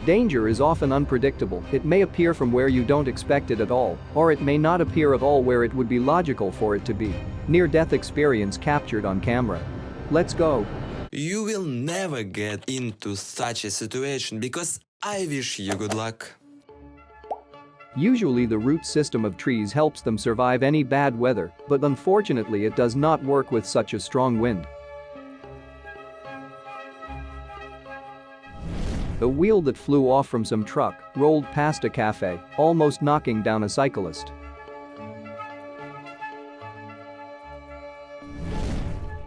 Danger is often unpredictable. It may appear from where you don't expect it at all, or it may not appear at all where it would be logical for it to be. Near-death experience captured on camera. Let's go. You will never get into such a situation because I wish you good luck. Usually the root system of trees helps them survive any bad weather, but unfortunately it does not work with such a strong wind. A wheel that flew off from some truck rolled past a cafe, almost knocking down a cyclist.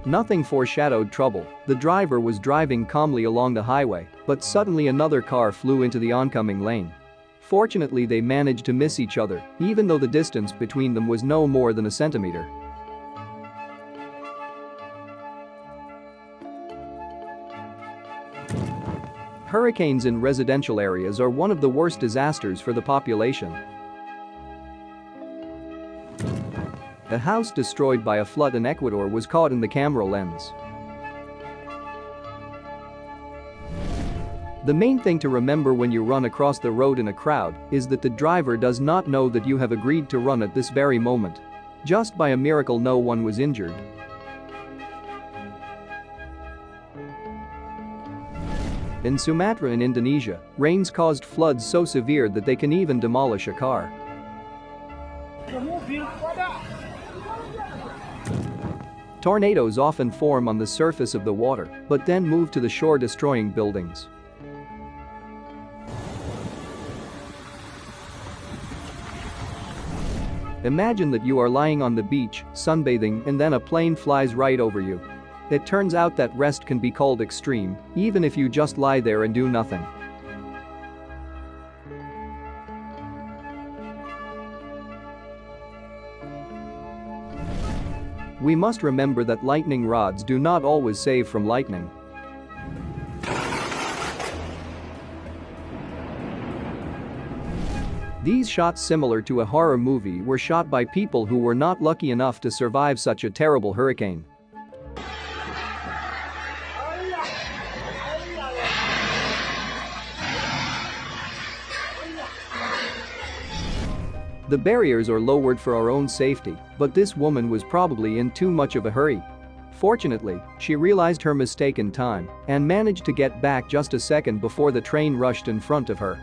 Nothing foreshadowed trouble. The driver was driving calmly along the highway, but suddenly another car flew into the oncoming lane. Fortunately, they managed to miss each other, even though the distance between them was no more than a centimeter. Hurricanes in residential areas are one of the worst disasters for the population. A house destroyed by a flood in Ecuador was caught in the camera lens. The main thing to remember when you run across the road in a crowd is that the driver does not know that you have agreed to run at this very moment. Just by a miracle, no one was injured. In Sumatra in Indonesia, rains caused floods so severe that they can even demolish a car. Tornadoes often form on the surface of the water, but then move to the shore, destroying buildings. Imagine that you are lying on the beach, sunbathing, and then a plane flies right over you. It turns out that rest can be called extreme, even if you just lie there and do nothing. We must remember that lightning rods do not always save from lightning. These shots, similar to a horror movie, were shot by people who were not lucky enough to survive such a terrible hurricane. The barriers are lowered for our own safety, but this woman was probably in too much of a hurry. Fortunately, she realized her mistake in time and managed to get back just a second before the train rushed in front of her.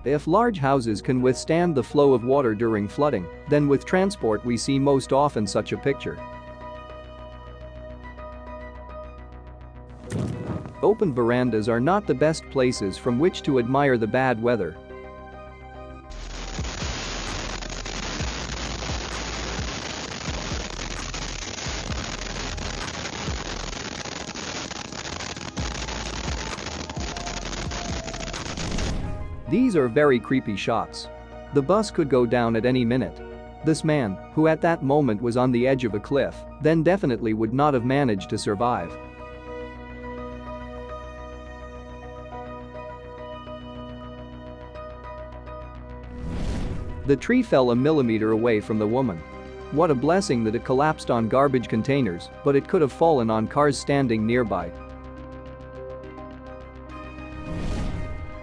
If large houses can withstand the flow of water during flooding, then with transport we see most often such a picture. Open verandas are not the best places from which to admire the bad weather. These are very creepy shots. The bus could go down at any minute. This man, who at that moment was on the edge of a cliff, then definitely would not have managed to survive. The tree fell a millimeter away from the woman. What a blessing that it collapsed on garbage containers, but it could have fallen on cars standing nearby.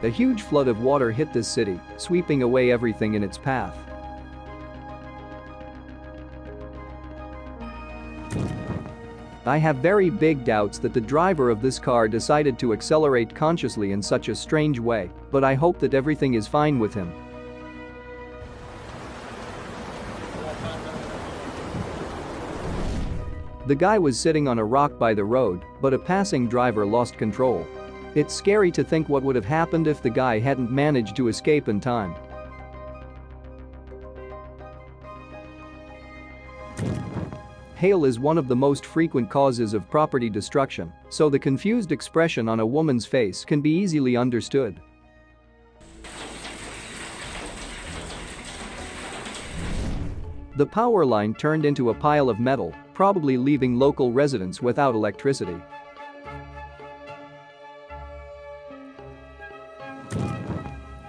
A huge flood of water hit this city, sweeping away everything in its path. I have very big doubts that the driver of this car decided to accelerate consciously in such a strange way, but I hope that everything is fine with him. The guy was sitting on a rock by the road, but a passing driver lost control. It's scary to think what would have happened if the guy hadn't managed to escape in time. Hail is one of the most frequent causes of property destruction, so the confused expression on a woman's face can be easily understood. The power line turned into a pile of metal, probably leaving local residents without electricity.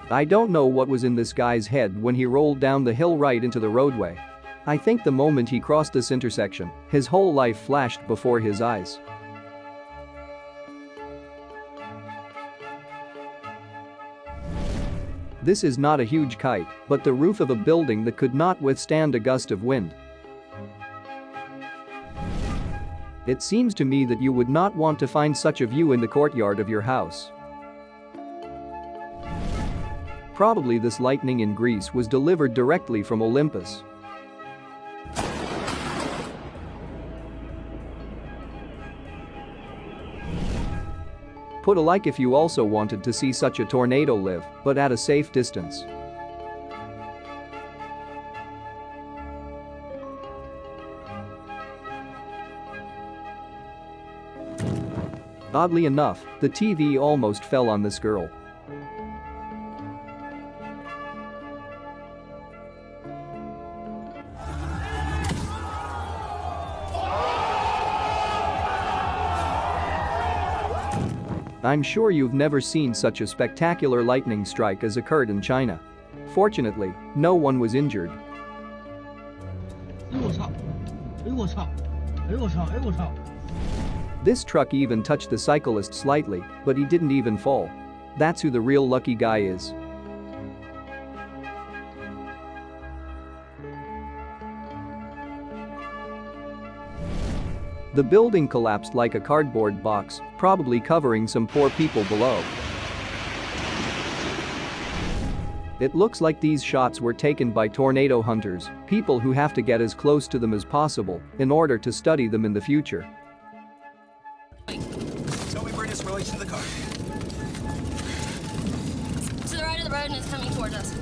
I don't know what was in this guy's head when he rolled down the hill right into the roadway. I think the moment he crossed this intersection, his whole life flashed before his eyes. This is not a huge kite, but the roof of a building that could not withstand a gust of wind. It seems to me that you would not want to find such a view in the courtyard of your house. Probably this lightning in Greece was delivered directly from Olympus. Put a like if you also wanted to see such a tornado live, but at a safe distance. Oddly enough, the TV almost fell on this girl. I'm sure you've never seen such a spectacular lightning strike as occurred in China. Fortunately, no one was injured. This truck even touched the cyclist slightly, but he didn't even fall. That's who the real lucky guy is. The building collapsed like a cardboard box, probably covering some poor people below. It looks like these shots were taken by tornado hunters, people who have to get as close to them as possible in order to study them in the future. So we bring this relation to the car. To the right of the road and it's coming towards us.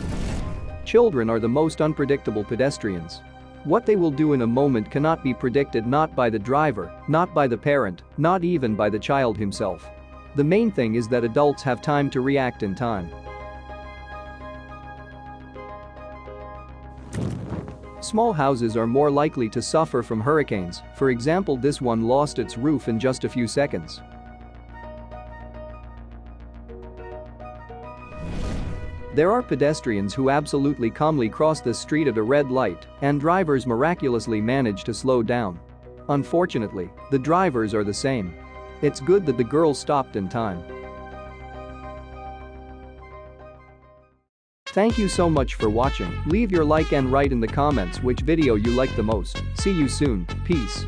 Children are the most unpredictable pedestrians. What they will do in a moment cannot be predicted, not by the driver, not by the parent, not even by the child himself. The main thing is that adults have time to react in time. Small houses are more likely to suffer from hurricanes. For example, this one lost its roof in just a few seconds. There are pedestrians who absolutely calmly cross the street at a red light, and drivers miraculously manage to slow down. Unfortunately, the drivers are the same. It's good that the girl stopped in time. Thank you so much for watching. Leave your like and write in the comments which video you like the most. See you soon. Peace.